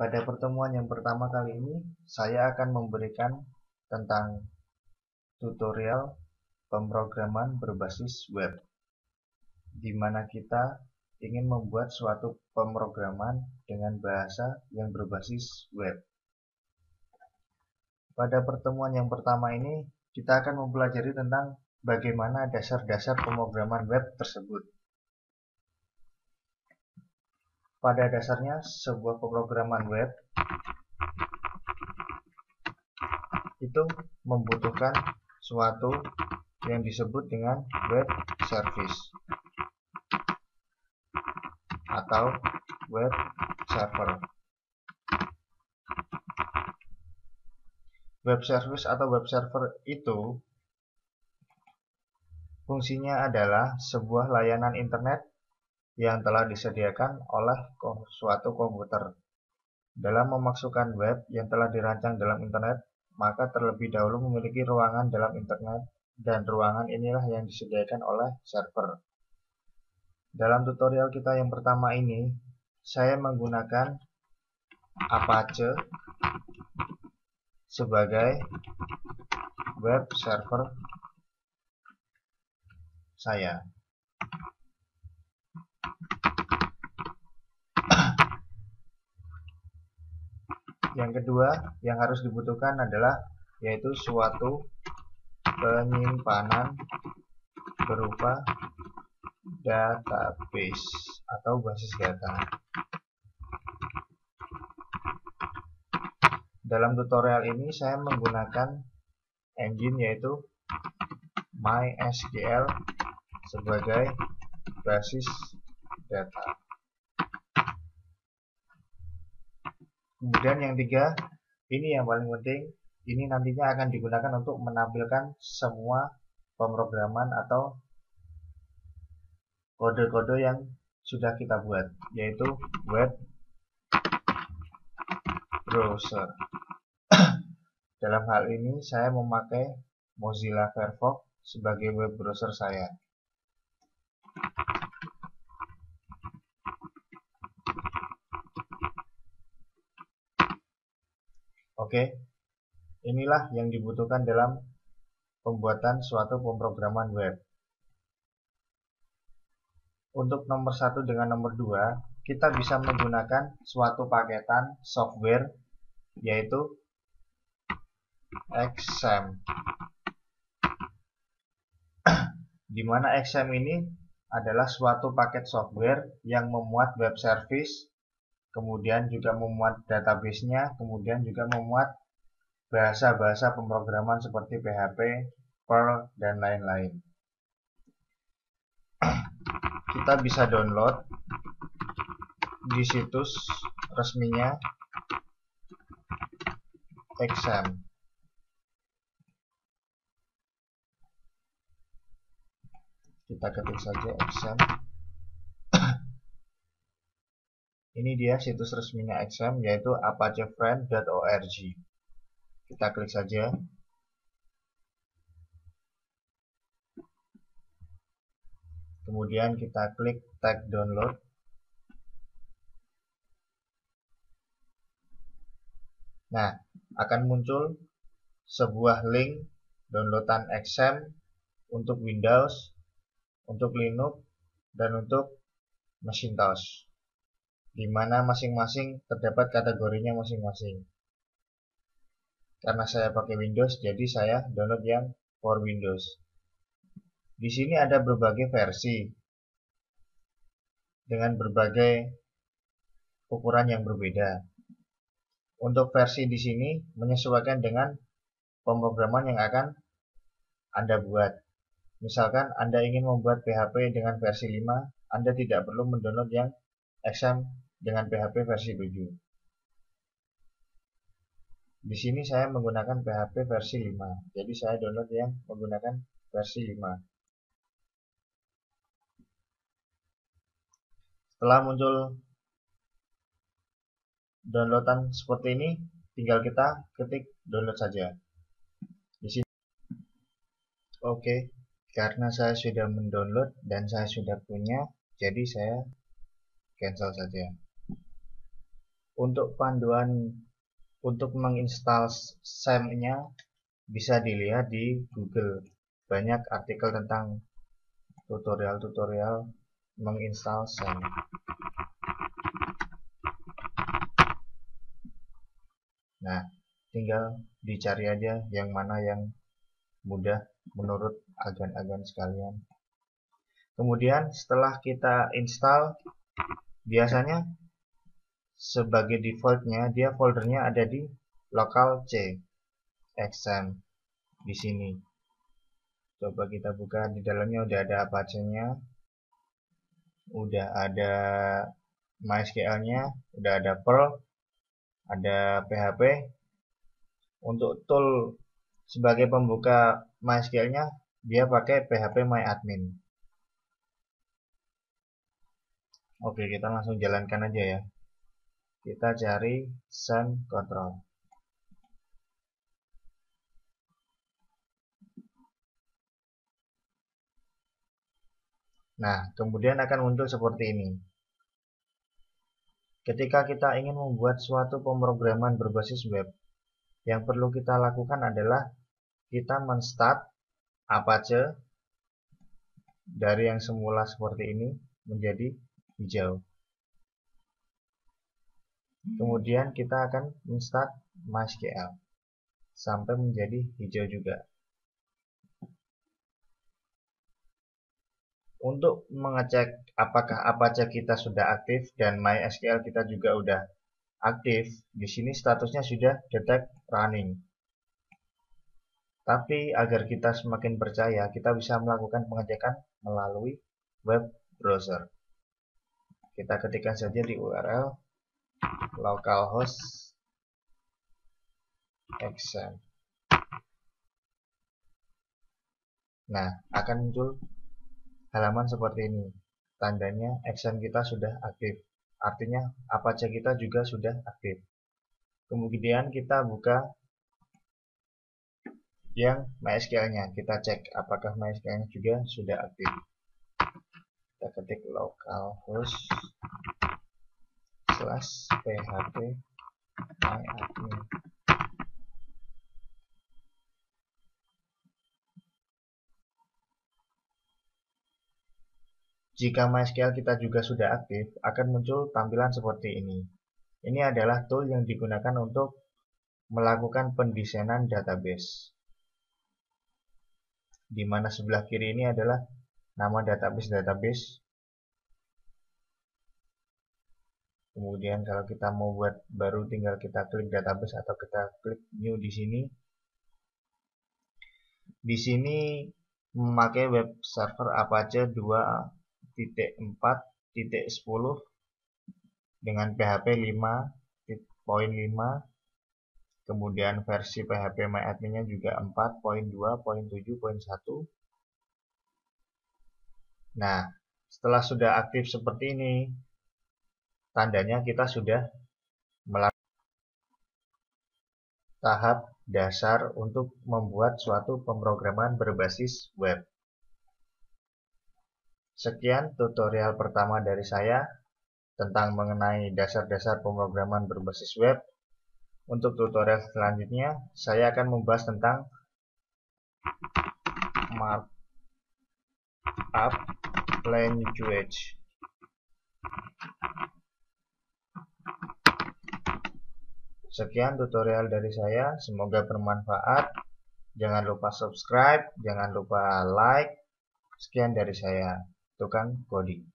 Pada pertemuan yang pertama kali ini, saya akan memberikan tentang tutorial pemrograman berbasis web, di mana kita ingin membuat suatu pemrograman dengan bahasa yang berbasis web. Pada pertemuan yang pertama ini, kita akan mempelajari tentang bagaimana dasar-dasar pemrograman web tersebut. Pada dasarnya, sebuah pemrograman web itu membutuhkan suatu yang disebut dengan web service atau web server. Web service atau web server itu fungsinya adalah sebuah layanan internet yang telah disediakan oleh suatu komputer. Dalam memasukkan web yang telah dirancang dalam internet, maka terlebih dahulu memiliki ruangan dalam internet, dan ruangan inilah yang disediakan oleh server. Dalam tutorial kita yang pertama ini, saya menggunakan Apache sebagai web server saya. Yang kedua yang harus dibutuhkan adalah yaitu suatu penyimpanan berupa database atau basis data. Dalam tutorial ini saya menggunakan engine yaitu MySQL sebagai basis data. Kemudian yang tiga, ini yang paling penting, ini nantinya akan digunakan untuk menampilkan semua pemrograman atau kode-kode yang sudah kita buat, yaitu web browser. Dalam hal ini saya memakai Mozilla Firefox sebagai web browser saya. Oke, inilah yang dibutuhkan dalam pembuatan suatu pemrograman web. Untuk nomor 1 dengan nomor 2, kita bisa menggunakan suatu paketan software yaitu XAMPP. Di mana XAMPP ini adalah suatu paket software yang memuat web service, kemudian juga memuat database-nya, kemudian juga memuat bahasa-bahasa pemrograman seperti PHP, Perl, dan lain-lain. Kita bisa download di situs resminya XAMPP. Kita ketik saja XAMPP. Ini dia situs resminya XAMPP, yaitu apachefriend.org. Kita klik saja. Kemudian kita klik tag download. Nah, akan muncul sebuah link downloadan XAMPP untuk Windows, untuk Linux, dan untuk Macintosh, di mana masing-masing terdapat kategorinya masing-masing. Karena saya pakai Windows, jadi saya download yang for Windows. Di sini ada berbagai versi dengan berbagai ukuran yang berbeda. Untuk versi di sini menyesuaikan dengan pemrograman yang akan Anda buat. Misalkan Anda ingin membuat PHP dengan versi 5, Anda tidak perlu mendownload yang XAMPP dengan PHP versi 7. Di sini saya menggunakan PHP versi 5, jadi saya download yang menggunakan versi 5. Setelah muncul downloadan seperti ini, tinggal kita ketik download saja. Di sini. Oke, karena saya sudah mendownload dan saya sudah punya, jadi saya cancel saja. Untuk panduan untuk menginstal SAM-nya bisa dilihat di Google. Banyak artikel tentang tutorial-tutorial menginstal SAM. Nah, tinggal dicari aja yang mana yang mudah menurut agan-agan sekalian. Kemudian setelah kita install, biasanya sebagai defaultnya dia foldernya ada di local C XAMPP di sini. Coba kita buka, di dalamnya udah ada Apache-nya, udah ada MySQL-nya, udah ada Perl, ada PHP. Untuk tool sebagai pembuka MySQL-nya dia pakai PHP MyAdmin. Oke, kita langsung jalankan aja ya. Kita cari SAM control. Nah, kemudian akan muncul seperti ini. Ketika kita ingin membuat suatu pemrograman berbasis web, yang perlu kita lakukan adalah kita men-start Apache dari yang semula seperti ini menjadi hijau. Kemudian kita akan men-start MySQL sampai menjadi hijau juga. Untuk mengecek apakah Apache kita sudah aktif dan MySQL kita juga udah aktif, di sini statusnya sudah detect running. Tapi agar kita semakin percaya, kita bisa melakukan pengecekan melalui web browser. Kita ketikkan saja di URL localhost XAMPP. Nah, akan muncul halaman seperti ini. Tandanya XAMPP kita sudah aktif. Artinya Apache kita juga sudah aktif. Kemudian kita buka yang MySQL-nya. Kita cek apakah MySQL-nya juga sudah aktif. Kita ketik localhost /php myadmin. Jika MySQL kita juga sudah aktif, akan muncul tampilan seperti ini. Ini adalah tool yang digunakan untuk melakukan pendesainan database. Di mana sebelah kiri ini adalah nama database. Kemudian kalau kita mau buat baru, tinggal kita klik database atau kita klik new di sini. Di sini memakai web server Apache 2.4.10 dengan PHP 5.5. Kemudian versi PHP MyAdmin-nya juga 4.2.7.1. Nah, setelah sudah aktif seperti ini, tandanya kita sudah melakukan tahap dasar untuk membuat suatu pemrograman berbasis web. Sekian tutorial pertama dari saya tentang mengenai dasar-dasar pemrograman berbasis web. Untuk tutorial selanjutnya, saya akan membahas tentang markup language. Sekian tutorial dari saya, semoga bermanfaat. Jangan lupa subscribe, jangan lupa like. Sekian dari saya, Tukang Coding.